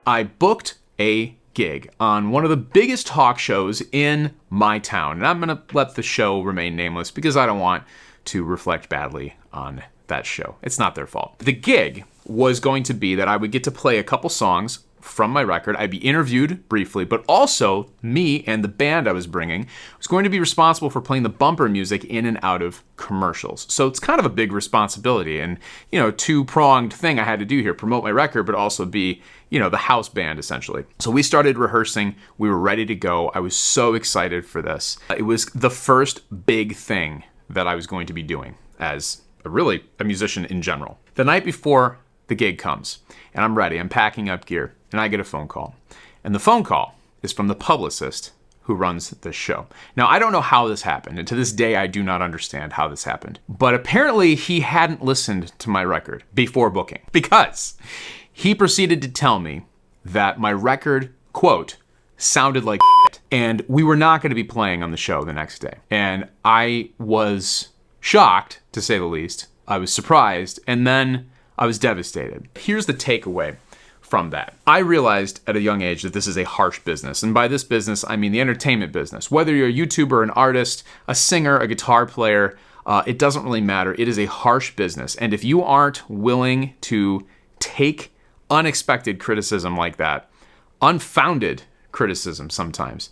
I booked a gig on one of the biggest talk shows in my town. And I'm going to let the show remain nameless because I don't want to reflect badly on that show. It's not their fault. The gig was going to be that I would get to play a couple songs from my record. I'd be interviewed briefly, but also me and the band I was bringing was going to be responsible for playing the bumper music in and out of commercials. So it's kind of a big responsibility and, two-pronged thing I had to do here, promote my record, but also be, the house band essentially. So we started rehearsing. We were ready to go. I was so excited for this. It was the first big thing that I was going to be doing as a musician in general. The night before the gig comes and I'm ready, I'm packing up gear, and I get a phone call. And the phone call is from the publicist who runs this show. Now, I don't know how this happened, and to this day, I do not understand how this happened. But apparently, he hadn't listened to my record before booking, because he proceeded to tell me that my record, quote, sounded like shit, and we were not going to be playing on the show the next day. And I was shocked, to say the least. I was surprised, and then I was devastated. Here's the takeaway from that. I realized at a young age that this is a harsh business. And by this business, I mean the entertainment business. Whether you're a YouTuber, an artist, a singer, a guitar player, it doesn't really matter. It is a harsh business. And if you aren't willing to take unexpected criticism like that, unfounded criticism sometimes,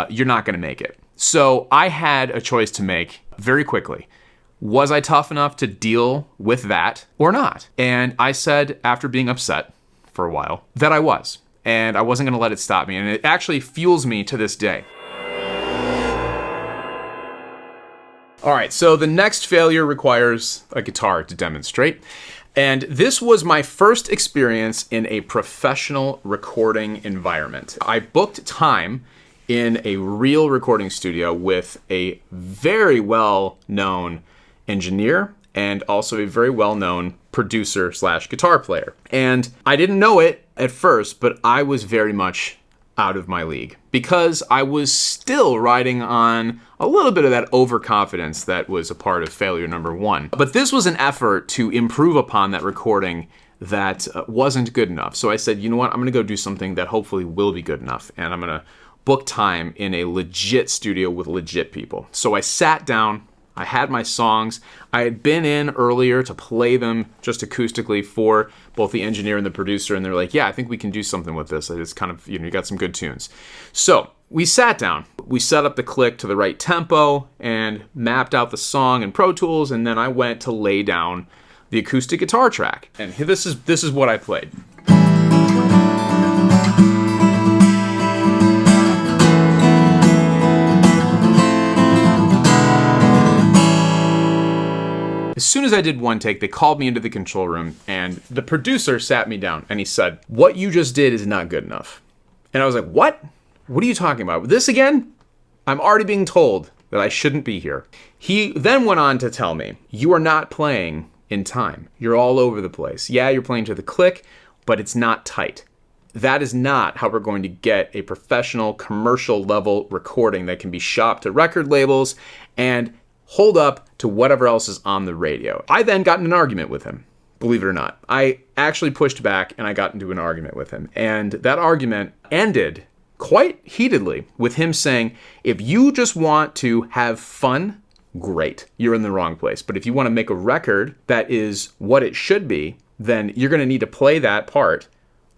you're not going to make it. So I had a choice to make very quickly. Was I tough enough to deal with that or not? And I said, after being upset for a while, that I was. And I wasn't going to let it stop me. And it actually fuels me to this day. All right, so the next failure requires a guitar to demonstrate. And this was my first experience in a professional recording environment. I booked time in a real recording studio with a very well-known engineer and also a very well-known producer / guitar player. And I didn't know it at first, but I was very much out of my league because I was still riding on a little bit of that overconfidence that was a part of failure number one. But this was an effort to improve upon that recording that wasn't good enough. So I said, you know what, I'm going to go do something that hopefully will be good enough. And I'm going to book time in a legit studio with legit people. So I sat down. I had my songs. I had been in earlier to play them just acoustically for both the engineer and the producer, and they're like, yeah, I think we can do something with this. It's kind of, you got some good tunes. So we sat down. We set up the click to the right tempo and mapped out the song in Pro Tools, and then I went to lay down the acoustic guitar track. And this is what I played. As soon as I did one take, they called me into the control room, and the producer sat me down, and he said, what you just did is not good enough. And I was like, what? What are you talking about? This again? I'm already being told that I shouldn't be here. He then went on to tell me, you are not playing in time. You're all over the place. Yeah, you're playing to the click, but it's not tight. That is not how we're going to get a professional commercial level recording that can be shopped to record labels and hold up to whatever else is on the radio. I then got in an argument with him, believe it or not. I actually pushed back and I got into an argument with him. And that argument ended quite heatedly with him saying, if you just want to have fun, great, you're in the wrong place. But if you want to make a record that is what it should be, then you're going to need to play that part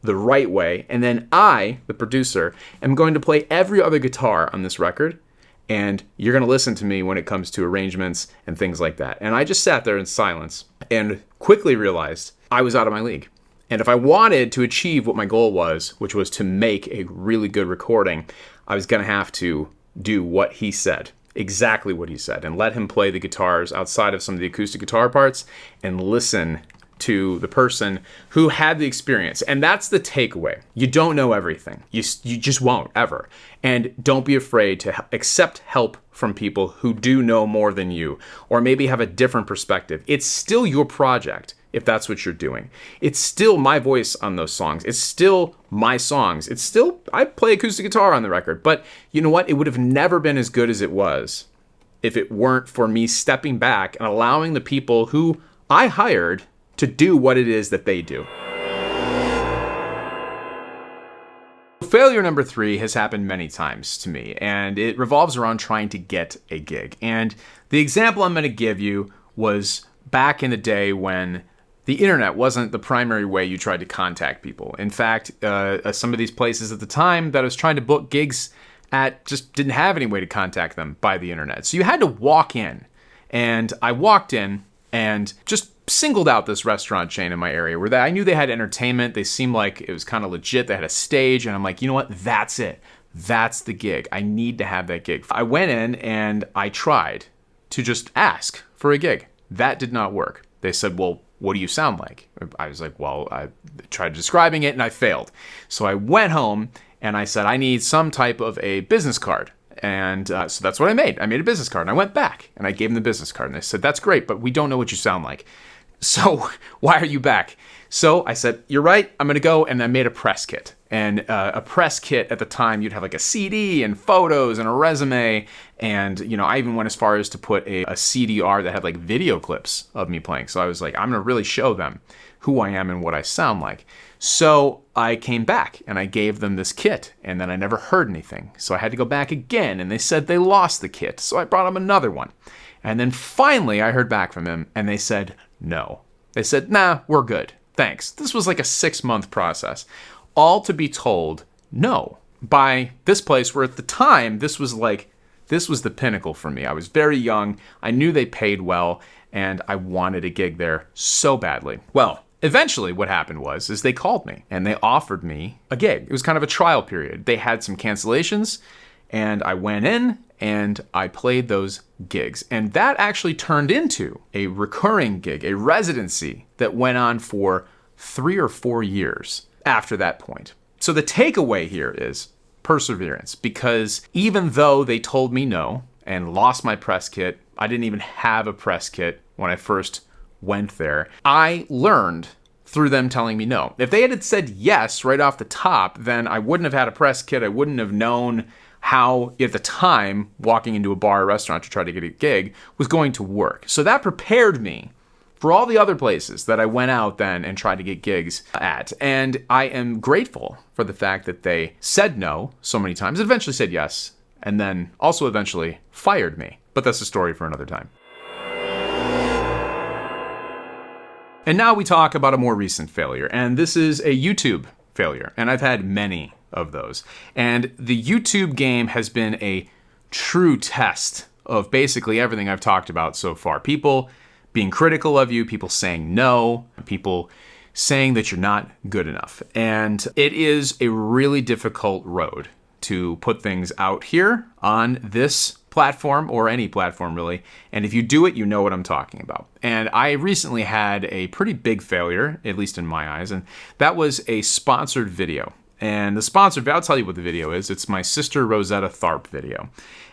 the right way. And then I, the producer, am going to play every other guitar on this record. And you're going to listen to me when it comes to arrangements and things like that. And I just sat there in silence and quickly realized I was out of my league. And if I wanted to achieve what my goal was, which was to make a really good recording, I was going to have to do what he said, exactly what he said, and let him play the guitars outside of some of the acoustic guitar parts and listen to the person who had the experience. And that's the takeaway. You don't know everything. You just won't, ever. And don't be afraid to accept help from people who do know more than you, or maybe have a different perspective. It's still your project if that's what you're doing. It's still my voice on those songs. It's still my songs. It's still, I play acoustic guitar on the record, but you know what? It would have never been as good as it was if it weren't for me stepping back and allowing the people who I hired to do what it is that they do. failure number 3 has happened many times to me, and it revolves around trying to get a gig. And the example I'm going to give you was back in the day when the internet wasn't the primary way you tried to contact people. In fact, some of these places at the time that I was trying to book gigs at just didn't have any way to contact them by the internet. So you had to walk in. And I walked in and just singled out this restaurant chain in my area where I knew they had entertainment. They seemed like it was kind of legit. They had a stage. And I'm like, you know what? That's it. That's the gig. I need to have that gig. I went in and I tried to just ask for a gig. That did not work. They said, well, what do you sound like? I was like, well, I tried describing it and I failed. So I went home and I said, I need some type of a business card. And so that's what I made. I made a business card and I went back and I gave them the business card. And they said, that's great, but we don't know what you sound like. So why are you back? So I said, you're right, I'm going to go. And I made a press kit. And a press kit at the time, you'd have like a CD and photos and a resume. And, you know, I even went as far as to put a CDR that had like video clips of me playing. So I was like, I'm going to really show them who I am and what I sound like. So I came back and I gave them this kit and then I never heard anything. So I had to go back again and they said they lost the kit. So I brought them another one. And then finally I heard back from them and they said, no. They said, nah, we're good. Thanks. This was like a 6-month process. All to be told no by this place where at the time this was the pinnacle for me. I was very young. I knew they paid well and I wanted a gig there so badly. Well, eventually what happened is they called me and they offered me a gig. It was kind of a trial period. They had some cancellations and I went in and I played those gigs. And that actually turned into a recurring gig, a residency that went on for 3 or 4 years after that point. So the takeaway here is perseverance, because even though they told me no and lost my press kit, I didn't even have a press kit when I first went there. I learned through them telling me no. If they had said yes right off the top, then I wouldn't have had a press kit. I wouldn't have known how, at the time, walking into a bar or restaurant to try to get a gig was going to work. So that prepared me for all the other places that I went out then and tried to get gigs at. And I am grateful for the fact that they said no so many times, eventually said yes, and then also eventually fired me. But that's a story for another time. And now we talk about a more recent failure, and this is a YouTube failure, and I've had many of those. And the YouTube game has been a true test of basically everything I've talked about so far. People being critical of you, people saying no, people saying that you're not good enough. And it is a really difficult road to put things out here on this platform or any platform really. And if you do it, you know what I'm talking about. And I recently had a pretty big failure, at least in my eyes, and that was a sponsored video. And the sponsored video, I'll tell you what the video is. It's my sister Rosetta Tharpe video.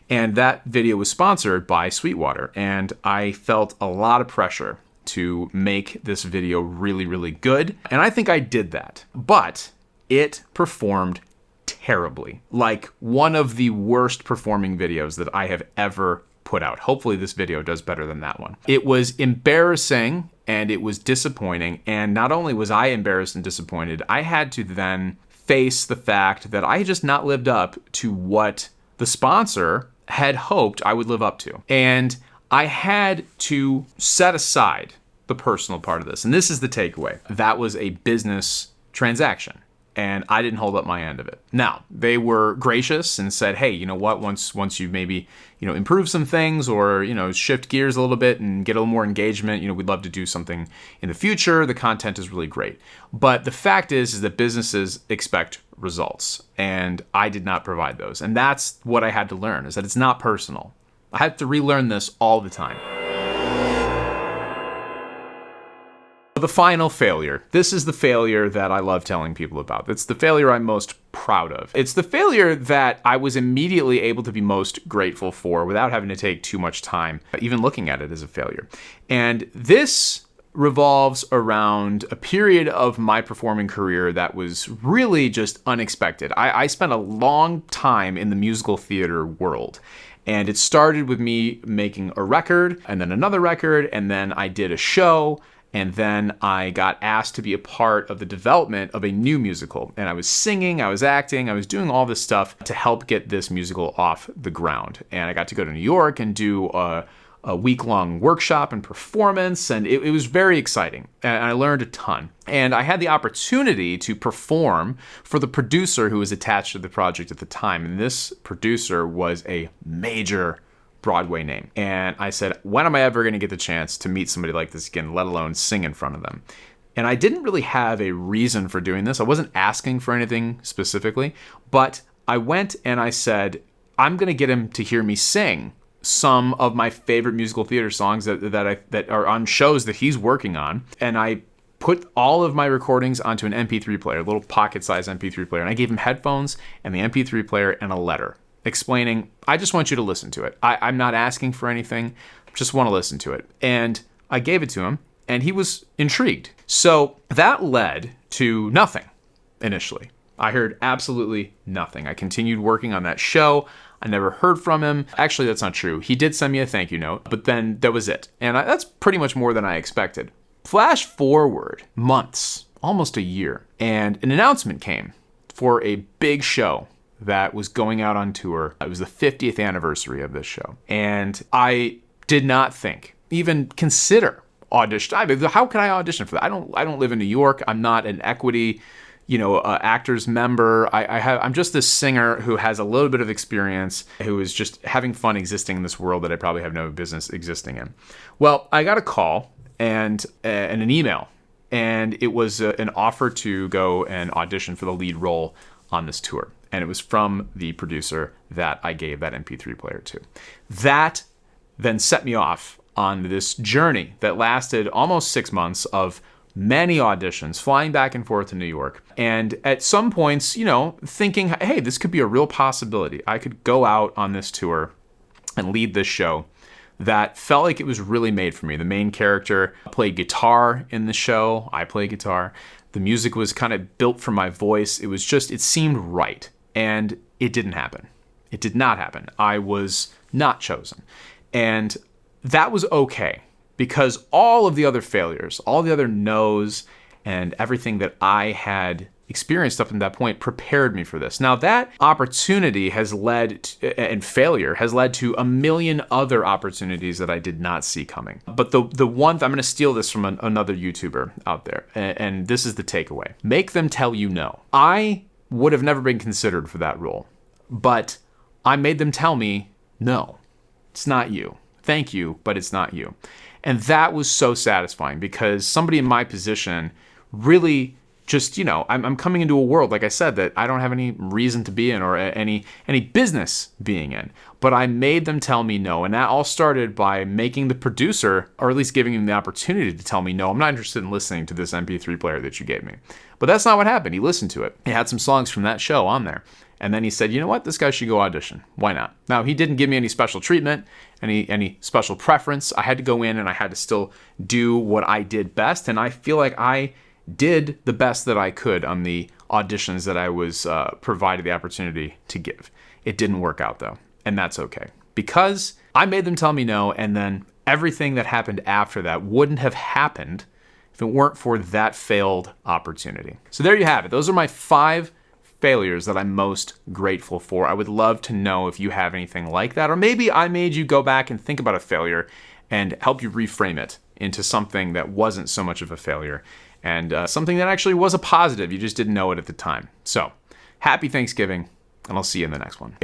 And that video was sponsored by Sweetwater. And I felt a lot of pressure to make this video really, really good. And I think I did that. But it performed terribly. Like one of the worst performing videos that I have ever put out. Hopefully this video does better than that one. It was embarrassing and it was disappointing. And not only was I embarrassed and disappointed, I had to then face the fact that I had just not lived up to what the sponsor had hoped I would live up to. And I had to set aside the personal part of this. And this is the takeaway. That was a business transaction. And I didn't hold up my end of it. Now, they were gracious and said, hey, you know what, once you maybe, improve some things or, shift gears a little bit and get a little more engagement, we'd love to do something in the future. The content is really great. But the fact is that businesses expect results. And I did not provide those. And that's what I had to learn, is that it's not personal. I had to relearn this all the time. The final failure. This is the failure that I love telling people about. It's the failure I'm most proud of. It's the failure that I was immediately able to be most grateful for without having to take too much time, even looking at it as a failure. And this revolves around a period of my performing career that was really just unexpected. I spent a long time in the musical theater world. And it started with me making a record and then another record, and then I did a show. And then I got asked to be a part of the development of a new musical. And I was singing, I was acting, I was doing all this stuff to help get this musical off the ground. And I got to go to New York and do a week-long workshop and performance, and it was very exciting. And I learned a ton. And I had the opportunity to perform for the producer who was attached to the project at the time. And this producer was a major Broadway name. And I said, when am I ever going to get the chance to meet somebody like this again, let alone sing in front of them? And I didn't really have a reason for doing this. I wasn't asking for anything specifically, but I went and I said, I'm going to get him to hear me sing some of my favorite musical theater songs that are on shows that he's working on. And I put all of my recordings onto an MP3 player, a little pocket-sized MP3 player, and I gave him headphones and the MP3 player and a letter explaining, I just want you to listen to it. I'm not asking for anything, just want to listen to it. And I gave it to him, and he was intrigued. So that led to nothing initially. I heard absolutely nothing. I continued working on that show. I never heard from him. Actually, that's not true. He did send me a thank you note, but then that was it. And that's pretty much more than I expected. Flash forward months, almost a year, and an announcement came for a big show that was going out on tour. It was the 50th anniversary of this show. And I did not think, even consider audition. How can I audition for that? I don't live in New York. I'm not an equity, actors member. I'm just this singer who has a little bit of experience, who is just having fun existing in this world that I probably have no business existing in. Well, I got a call and an email, and it was an offer to go and audition for the lead role on this tour. And it was from the producer that I gave that MP3 player to. That then set me off on this journey that lasted almost 6 months of many auditions, flying back and forth to New York. And at some points, thinking, hey, this could be a real possibility. I could go out on this tour and lead this show that felt like it was really made for me. The main character played guitar in the show. I play guitar. The music was kind of built for my voice. It seemed right. And it didn't happen. It did not happen. I was not chosen. And that was okay, because all of the other failures, all the other no's, and everything that I had experienced up to that point prepared me for this. Now, that opportunity and failure has led to a million other opportunities that I did not see coming. But the one, I'm going to steal this from another YouTuber out there, and this is the takeaway. Make them tell you no. I would have never been considered for that role, but I made them tell me, no, it's not you. Thank you, but it's not you. And that was so satisfying, because somebody in my position really just, I'm coming into a world, like I said, that I don't have any reason to be in or any business being in. But I made them tell me no. And that all started by making the producer, or at least giving him the opportunity to tell me, no, I'm not interested in listening to this MP3 player that you gave me. But that's not what happened. He listened to it. He had some songs from that show on there. And then he said, you know what? This guy should go audition. Why not? Now, he didn't give me any special treatment, any special preference. I had to go in and I had to still do what I did best. And I feel like I did the best that I could on the auditions that I was provided the opportunity to give. It didn't work out, though. And that's okay, because I made them tell me no. And then everything that happened after that wouldn't have happened if it weren't for that failed opportunity. So there you have it. Those are my 5 failures that I'm most grateful for. I would love to know if you have anything like that, or maybe I made you go back and think about a failure and help you reframe it into something that wasn't so much of a failure, and something that actually was a positive. You just didn't know it at the time. So happy Thanksgiving, and I'll see you in the next one.